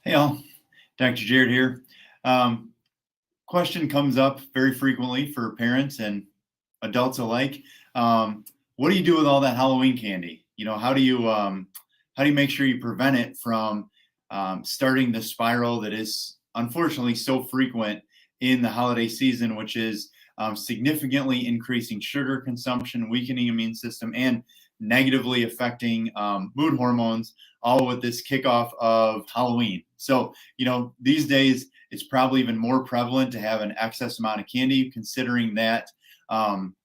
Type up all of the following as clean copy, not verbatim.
Hey all, Dr. Jared here. Um, Question comes up very frequently for parents and adults alike. Um, what do you do with all that Halloween candy? How do you make sure you prevent it from starting the spiral that is unfortunately so frequent in the holiday season, which is significantly increasing sugar consumption, weakening immune system, and negatively affecting mood hormones, all with this kickoff of Halloween. So, these days it's probably even more prevalent to have an excess amount of candy, considering that um,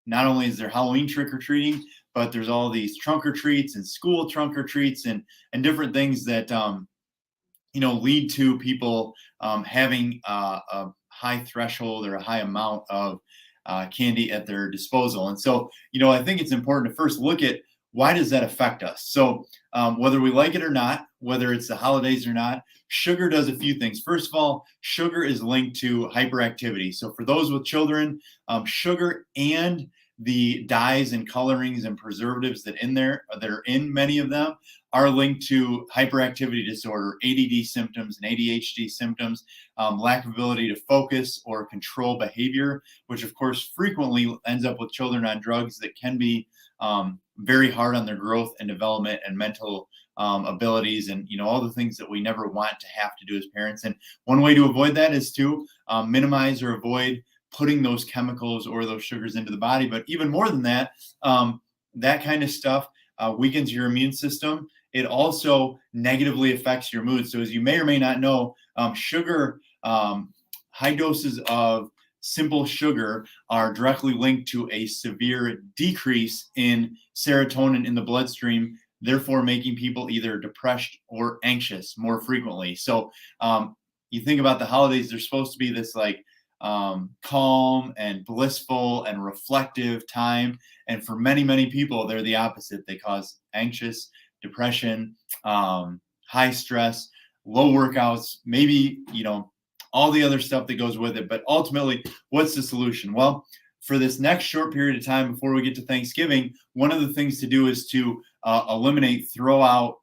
not only is there Halloween trick or treating, but there's all these trunk or treats and school trunk or treats and different things that lead to people having a high threshold or a high amount of candy at their disposal. And so, I think it's important to first look at why does that affect us. So, whether we like it or not, whether it's the holidays or not, sugar does a few things. First of all, sugar is linked to hyperactivity. So, for those with children, sugar and the dyes and colorings and preservatives that are in many of them are linked to hyperactivity disorder, ADD symptoms, and ADHD symptoms, lack of ability to focus or control behavior, which of course frequently ends up with children on drugs that can be very hard on their growth and development and mental abilities, and all the things that we never want to have to do as parents. And one way to avoid that is to minimize or avoid putting those chemicals or those sugars into the body. But even more than that, that kind of stuff weakens your immune system. It also negatively affects your mood. So, as you may or may not know, sugar, high doses of simple sugar are directly linked to a severe decrease in serotonin in the bloodstream, therefore making people either depressed or anxious more frequently. So, you think about the holidays, they're supposed to be this like calm and blissful and reflective time. And for many, many people, they're the opposite. They cause anxious, depression, high stress, low workouts, maybe, all the other stuff that goes with it. But ultimately, what's the solution? Well, for this next short period of time before we get to Thanksgiving, one of the things to do is to eliminate, throw out,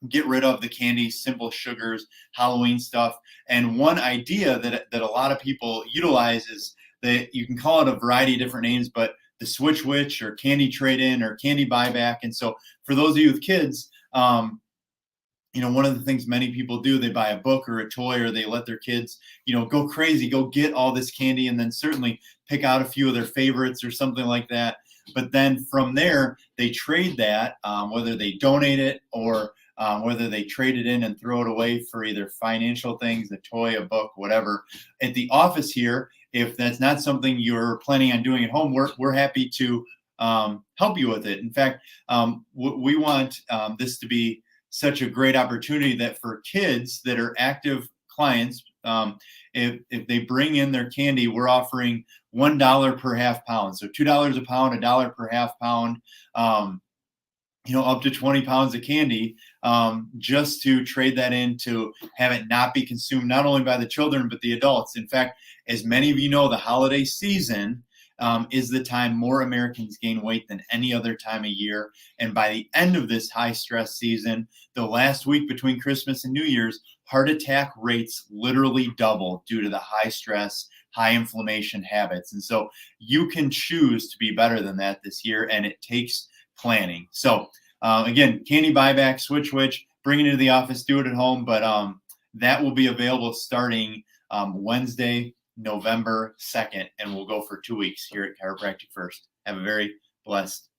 get rid of the candy, simple sugars, Halloween stuff. And one idea that a lot of people utilize is that you can call it a variety of different names, but the switch witch or candy trade in or candy buyback. And so for those of you with kids, one of the things many people do, they buy a book or a toy, or they let their kids, go crazy, go get all this candy, and then certainly pick out a few of their favorites or something like that. But then from there, they trade that, whether they donate it or whether they trade it in and throw it away for either financial things, a toy, a book, whatever. At the office here, if that's not something you're planning on doing at home, we're happy to help you with it. In fact, we want this to be such a great opportunity that for kids that are active clients, if they bring in their candy, we're offering $1 per half pound. So $2 a pound, $1 per half pound. Up to 20 pounds of candy, just to trade that in to have it not be consumed not only by the children, but the adults. In fact, as many of you know, the holiday season is the time more Americans gain weight than any other time of year. And by the end of this high stress season, the last week between Christmas and New Year's, heart attack rates literally double due to the high stress, high inflammation habits. And so you can choose to be better than that this year, and it takes planning. So again, candy buyback, switch witch, bring it into the office, do it at home, but that will be available starting Wednesday, November 2nd, and we'll go for 2 weeks here at Chiropractic First. Have a very blessed